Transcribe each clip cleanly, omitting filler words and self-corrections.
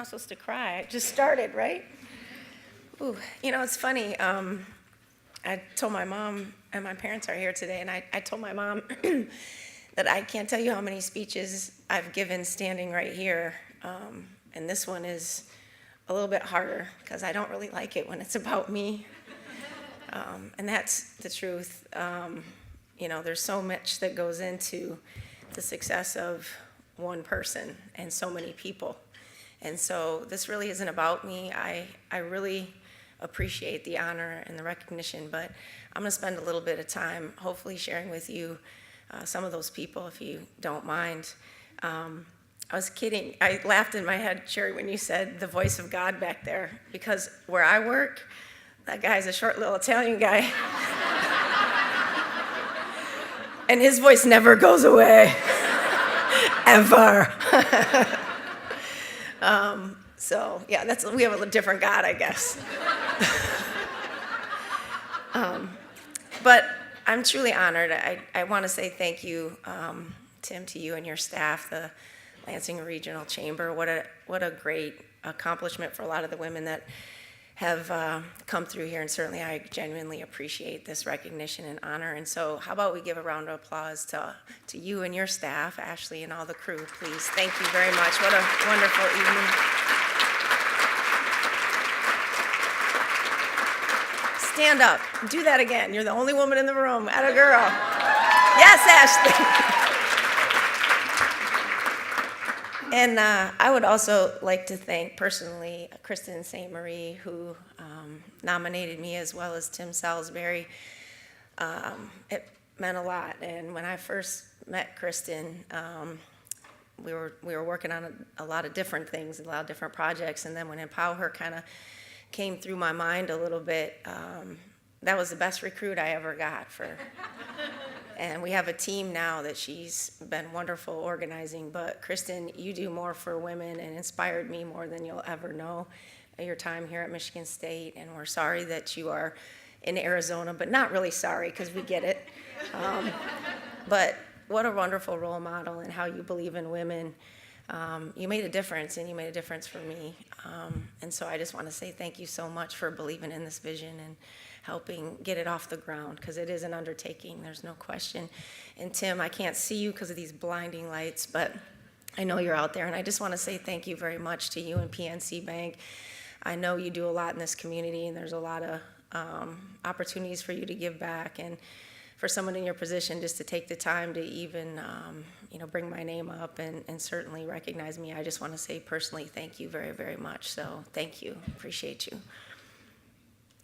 not supposed to cry. I just started, right? Ooh, it's funny. I told my mom, and my parents are here today, and I told my mom that I can't tell you how many speeches I've given standing right here, and this one is a little bit harder because I don't really like it when it's about me, and that's the truth. There's so much that goes into the success of one person and so many people, and so this really isn't about me. I really appreciate the honor and the recognition, but I'm going to spend a little bit of time hopefully sharing with you some of those people, if you don't mind. I was kidding. I laughed in my head, Sherry, when you said the voice of God back there, because where I work, that guy's a short little Italian guy. And his voice never goes away, ever. So yeah, we have a different God, I guess. But I'm truly honored. I want to say thank you, Tim, to you and your staff, the Lansing Regional Chamber. What a great accomplishment for a lot of the women that have come through here, and certainly I genuinely appreciate this recognition and honor. And so how about we give a round of applause to you and your staff, Ashley and all the crew, please. Thank you very much. What a wonderful evening. Stand up. Do that again. You're the only woman in the room. Atta girl. Yes, Ashley. And I would also like to thank personally Kristen St. Marie, who nominated me, as well as Tim Salisbury. It meant a lot. And when I first met Kristen, we were working on a lot of different things, a lot of different projects. And then when Empower Her kind of came through my mind a little bit, that was the best recruit I ever got for. And we have a team now that she's been wonderful organizing. But Kristen, you do more for women and inspired me more than you'll ever know your time here at Michigan State. And we're sorry that you are in Arizona, but not really sorry because we get it. But what a wonderful role model and how you believe in women. You made a difference, and you made a difference for me. And so I just want to say thank you so much for believing in this vision and helping get it off the ground, because it is an undertaking, there's no question. And Tim, I can't see you because of these blinding lights, but I know you're out there, and I just want to say thank you very much to you and PNC Bank. I know you do a lot in this community, and there's a lot of opportunities for you to give back, and for someone in your position just to take the time to even bring my name up and certainly recognize me. I just want to say personally thank you very, very much. So thank you. Appreciate you.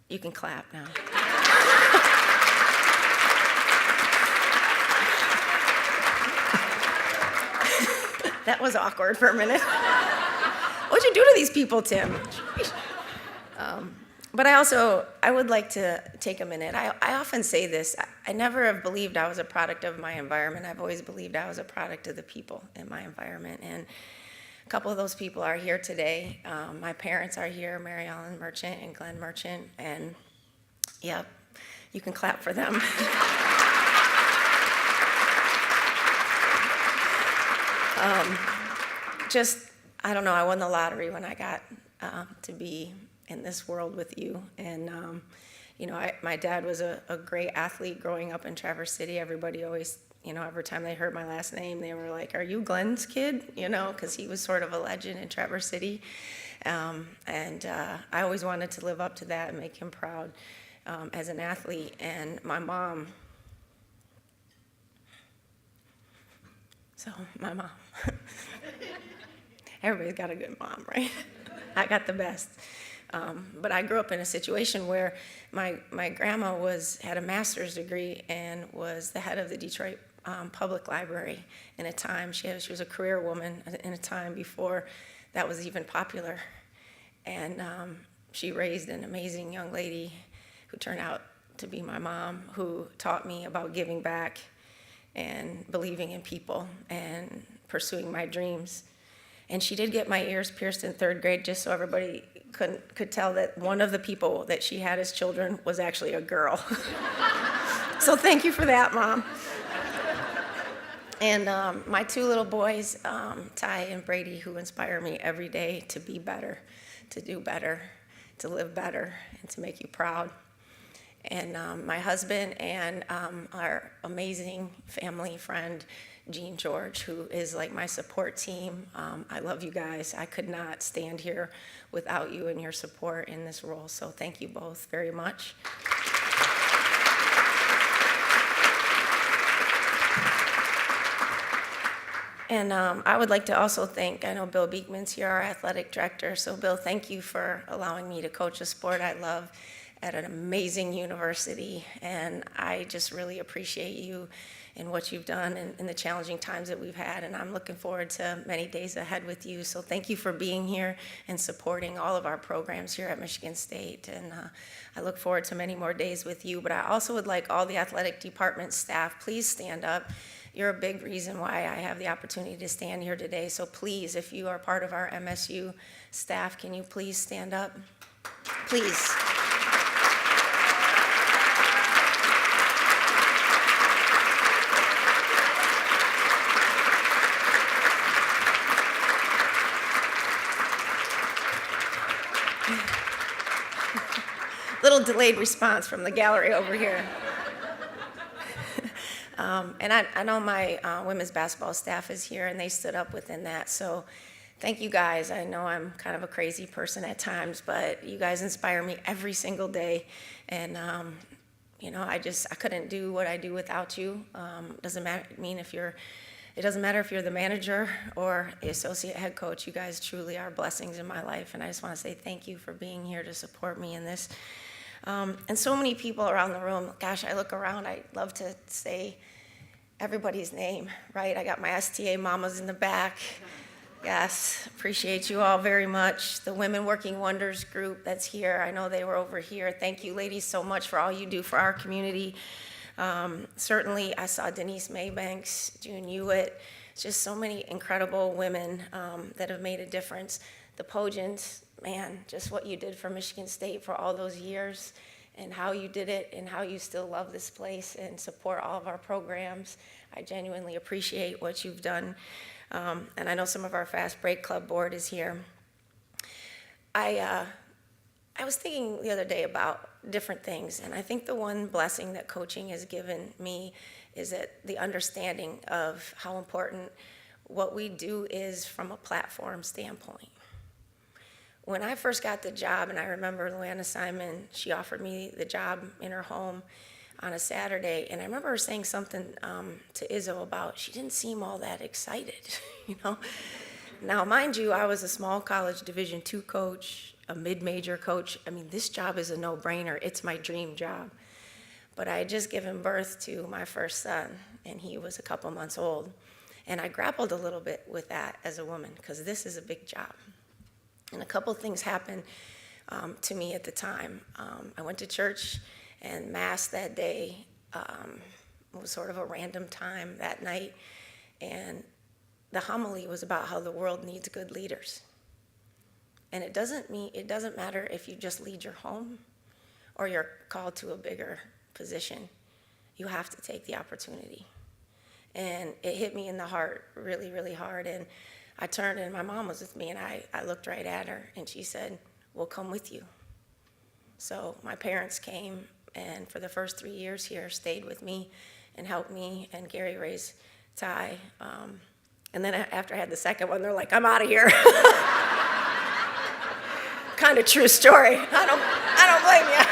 You can clap now. That was awkward for a minute. What'd you do to these people, Tim? But I would like to take a minute. I often say this. I never have believed I was a product of my environment. I've always believed I was a product of the people in my environment. And a couple of those people are here today. My parents are here, Mary Ellen Merchant and Glenn Merchant. And yeah, you can clap for them. I don't know, I won the lottery when I got to be in this world with you. And my dad was a great athlete growing up in Traverse City. Everybody always, every time they heard my last name, they were like, "Are you Glenn's kid?" Because he was sort of a legend in Traverse City. And I always wanted to live up to that and make him proud as an athlete. And my mom, everybody's got a good mom, right? I got the best. But I grew up in a situation where my grandma had a master's degree and was the head of the Detroit Public Library in a time. She was a career woman in a time before that was even popular. And she raised an amazing young lady who turned out to be my mom, who taught me about giving back and believing in people and pursuing my dreams. And she did get my ears pierced in third grade, just so everybody could tell that one of the people that she had as children was actually a girl. So thank you for that, Mom. And my two little boys, Ty and Brady, who inspire me every day to be better, to do better, to live better, and to make you proud. And my husband and our amazing family friend, Jean George, who is like my support team. I love you guys. I could not stand here without you and your support in this role. So thank you both very much. And I would like to also thank, I know Bill Beekman's here, our athletic director. So Bill, thank you for allowing me to coach a sport I love at an amazing university. And I just really appreciate you and what you've done in the challenging times that we've had. And I'm looking forward to many days ahead with you. So thank you for being here and supporting all of our programs here at Michigan State. And I look forward to many more days with you. But I also would like all the athletic department staff, please stand up. You're a big reason why I have the opportunity to stand here today. So please, if you are part of our MSU staff, can you please stand up? Please. Little delayed response from the gallery over here. And I know my women's basketball staff is here, and they stood up within that. So thank you guys. I know I'm kind of a crazy person at times, but you guys inspire me every single day. And, I couldn't do what I do without you. It doesn't matter if you're the manager or the associate head coach. You guys truly are blessings in my life. And I just want to say thank you for being here to support me in this. And so many people around the room, gosh, I look around, I love to say everybody's name, right? I got my STA mamas in the back. Yes, appreciate you all very much. The Women Working Wonders group that's here, I know they were over here. Thank you, ladies, so much for all you do for our community. Certainly, I saw Denise Maybanks, June Hewitt, just so many incredible women that have made a difference. The Pogins, man, just what you did for Michigan State for all those years and how you did it and how you still love this place and support all of our programs. I genuinely appreciate what you've done. And I know some of our Fast Break Club board is here. I was thinking the other day about different things, and I think the one blessing that coaching has given me is that the understanding of how important what we do is from a platform standpoint. When I first got the job, and I remember Luana Simon, she offered me the job in her home on a Saturday, and I remember her saying something to Izzo about she didn't seem all that excited, Now, mind you, I was a small college Division II coach, a mid-major coach. I mean, this job is a no-brainer. It's my dream job. But I had just given birth to my first son, and he was a couple months old. And I grappled a little bit with that as a woman, because this is a big job. And a couple things happened to me at the time. I went to church, and Mass that day was sort of a random time that night. And the homily was about how the world needs good leaders. And it doesn't matter if you just lead your home or you're called to a bigger position. You have to take the opportunity. And it hit me in the heart really, really hard. And I turned, and my mom was with me, and I looked right at her, and she said, "We'll come with you." So my parents came, and for the first 3 years here, stayed with me and helped me, and Gary raised Ty. And then after I had the second one, they're like, "I'm out of here." Kind of true story. I don't blame you.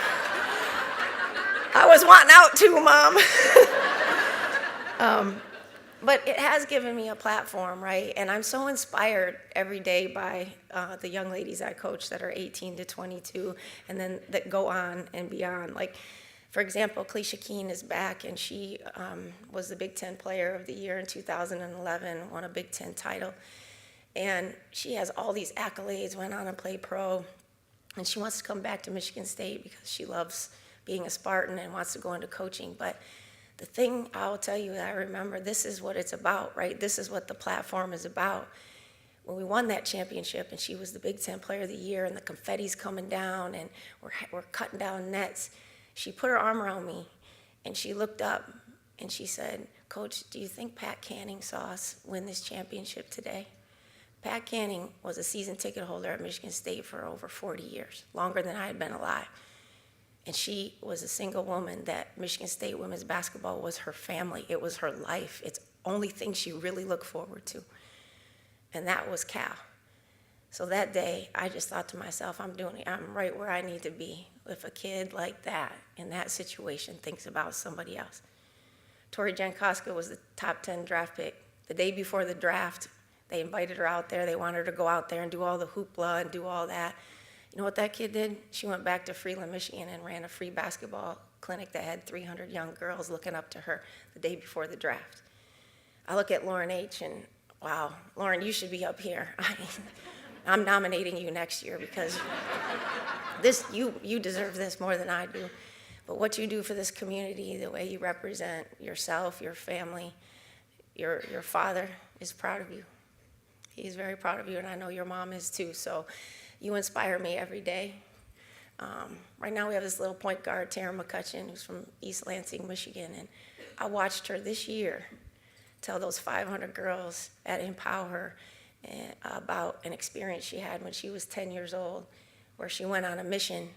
I was wanting out too, Mom. But it has given me a platform, right? And I'm so inspired every day by the young ladies I coach that are 18 to 22 and then that go on and beyond. Like, for example, Kelisha Keene is back, and she was the Big Ten Player of the Year in 2011, won a Big Ten title. And she has all these accolades, went on and played pro. And she wants to come back to Michigan State because she loves being a Spartan and wants to go into coaching. But the thing I'll tell you that I remember, this is what it's about, right? This is what the platform is about. When we won that championship, and she was the Big Ten Player of the Year, and the confetti's coming down, and we're cutting down nets, she put her arm around me, and she looked up, And she said, Coach, do you think Pat Canning saw us win this championship today? Pat Canning was a season ticket holder at Michigan State for over 40 years, longer than I had been alive. And she was a single woman that Michigan State women's basketball was her family. It was her life. It's the only thing she really looked forward to. And that was Cal. So that day, I just thought to myself, I'm right where I need to be if a kid like that, in that situation, thinks about somebody else. Tori Jankowska was the top 10 draft pick. The day before the draft, they invited her out there. They wanted her to go out there and do all the hoopla and do all that. You know what that kid did? She went back to Freeland, Michigan, and ran a free basketball clinic that had 300 young girls looking up to her the day before the draft. I look at Lauren H. and, wow, Lauren, you should be up here. I'm nominating you next year because you deserve this more than I do. But what you do for this community, the way you represent yourself, your family, your father is proud of you. He's very proud of you, and I know your mom is too. So you inspire me every day. Right now we have this little point guard, Tara McCutcheon, who's from East Lansing, Michigan, and I watched her this year tell those 500 girls at Empower about an experience she had when she was 10 years old, where she went on a mission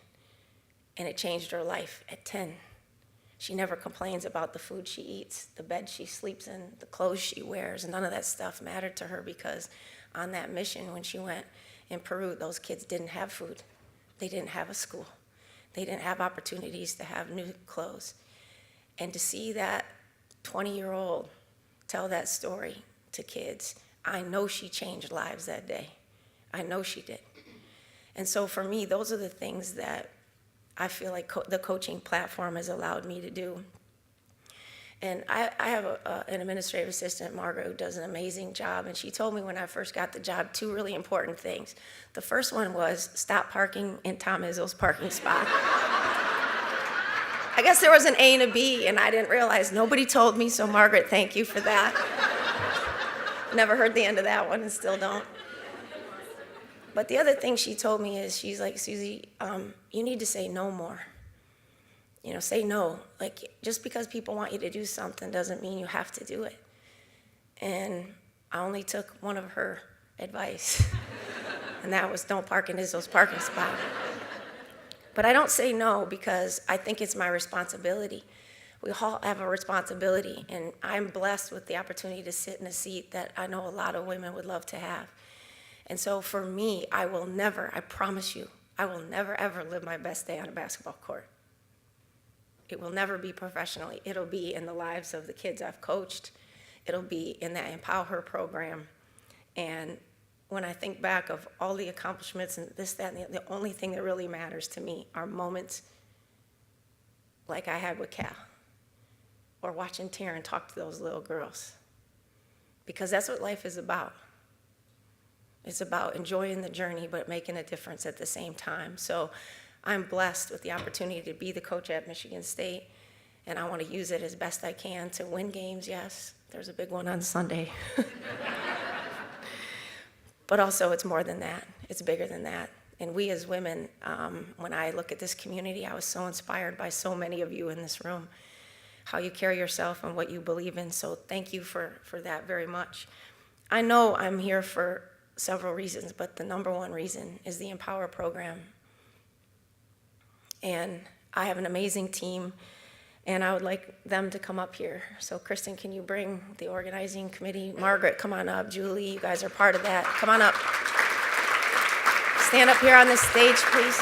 and it changed her life at 10. She never complains about the food she eats, the bed she sleeps in, the clothes she wears. None of that stuff mattered to her because on that mission when she went in Peru, those kids didn't have food. They didn't have a school. They didn't have opportunities to have new clothes. And to see that 20-year-old tell that story to kids, I know she changed lives that day. I know she did. And so for me, those are the things that I feel like the coaching platform has allowed me to do. And I have an administrative assistant, Margaret, who does an amazing job. And she told me when I first got the job 2 really important things. The first one was stop parking in Tom Izzo's parking spot. I guess there was an A and a B, and I didn't realize. Nobody told me, so Margaret, thank you for that. Never heard the end of that one and still don't. But the other thing she told me is, she's like, Suzy, you need to say no more. You know, say no. Like, just because people want you to do something doesn't mean you have to do it. And I only took one of her advice, and that was don't park in Izzo's parking spot. But I don't say no because I think it's my responsibility. We all have a responsibility, and I'm blessed with the opportunity to sit in a seat that I know a lot of women would love to have. And so for me, I will never, I promise you, I will never ever live my best day on a basketball court. It will never be professionally. It'll be in the lives of the kids I've coached. It'll be in that Empower Her program. And when I think back of all the accomplishments and this, that, and the only thing that really matters to me are moments like I had with Cal, or watching Taryn talk to those little girls. Because that's what life is about. It's about enjoying the journey, but making a difference at the same time. So I'm blessed with the opportunity to be the coach at Michigan State, and I want to use it as best I can to win games, yes. There's a big one on Sunday. But also it's more than that. It's bigger than that. And we as women, when I look at this community, I was so inspired by so many of you in this room, how you carry yourself and what you believe in. So thank you for that very much. I know I'm here for several reasons, but the number one reason is the Empower program. And I have an amazing team, and I would like them to come up here. So Kristen, can you bring the organizing committee? Margaret, come on up. Julie, you guys are part of that. Come on up. Stand up here on the stage, please.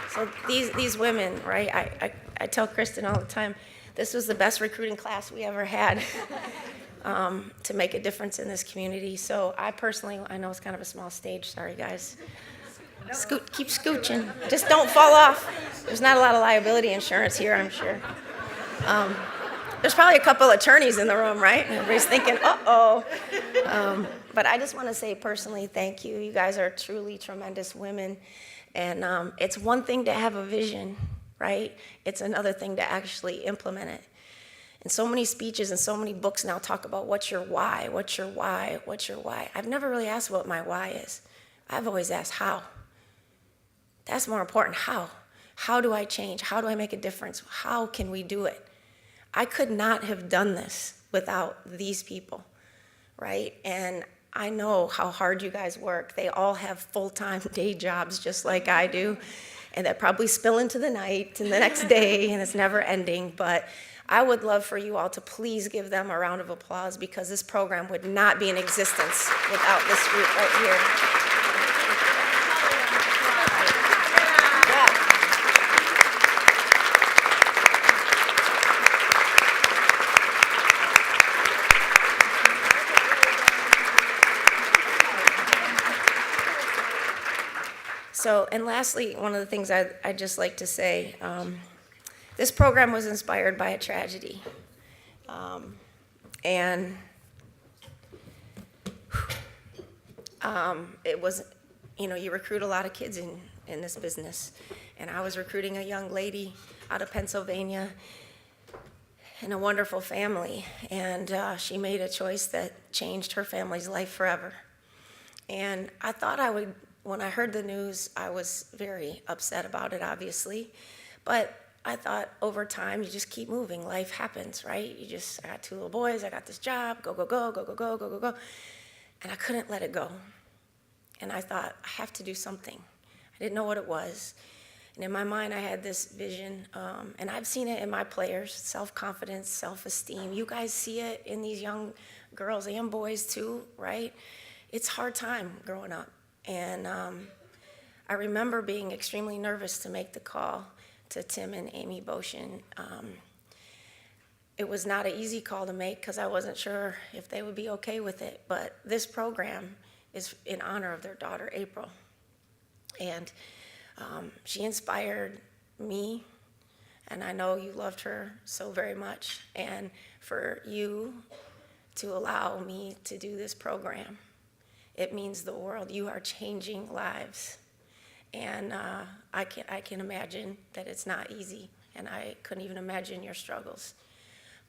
So these women, right, I tell Kristen all the time, this was the best recruiting class we ever had to make a difference in this community. So I personally, I know it's kind of a small stage, sorry guys. Keep scooching, just don't fall off. There's not a lot of liability insurance here, I'm sure. There's probably a couple attorneys in the room, right? Everybody's thinking, uh-oh. But I just want to say personally, thank you. You guys are truly tremendous women. And it's one thing to have a vision, right? It's another thing to actually implement it. And so many speeches and so many books now talk about what's your why, what's your why, what's your why. I've never really asked what my why is. I've always asked how. That's more important, how. How do I change? How do I make a difference? How can we do it? I could not have done this without these people, right? And I know how hard you guys work. They all have full-time day jobs just like I do, and that probably spill into the night and the next day, and it's never ending. But I would love for you all to please give them a round of applause, because this program would not be in existence without this group right here. So, and lastly, one of the things I'd just like to say, this program was inspired by a tragedy. And it was, you recruit a lot of kids in this business. And I was recruiting a young lady out of Pennsylvania in a wonderful family. And she made a choice that changed her family's life forever. And I thought I would, when I heard the news, I was very upset about it, obviously. But I thought over time, you just keep moving. Life happens, right? I got 2 little boys, I got this job, go, go, go, go, go, go, go, go, go. And I couldn't let it go. And I thought, I have to do something. I didn't know what it was. And in my mind, I had this vision, and I've seen it in my players, self-confidence, self-esteem. You guys see it in these young girls and boys too, right? It's a hard time growing up. And I remember being extremely nervous to make the call to Tim and Amy Boshin. It was not an easy call to make because I wasn't sure if they would be okay with it. But this program is in honor of their daughter, April. And she inspired me, and I know you loved her so very much. And for you to allow me to do this program, it means the world. You are changing lives. And I can imagine that it's not easy, and I couldn't even imagine your struggles.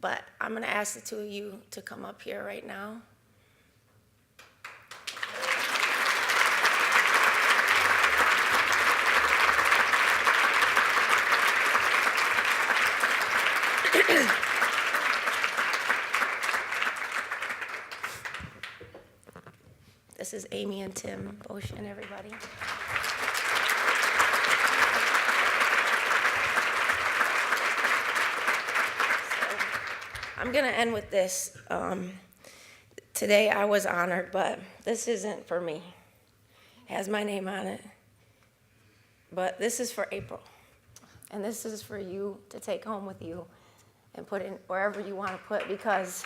But I'm going to ask the 2 of you to come up here right now. This is Amy and Tim Boshin, everybody. I'm going to end with this. Today I was honored, but this isn't for me. It has my name on it. But this is for April. And this is for you to take home with you and put in wherever you want to put, because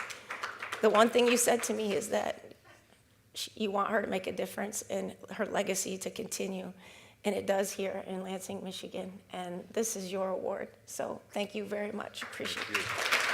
the one thing you said to me is that you want her to make a difference and her legacy to continue. And it does here in Lansing, Michigan. And this is your award. So thank you very much. Appreciate it.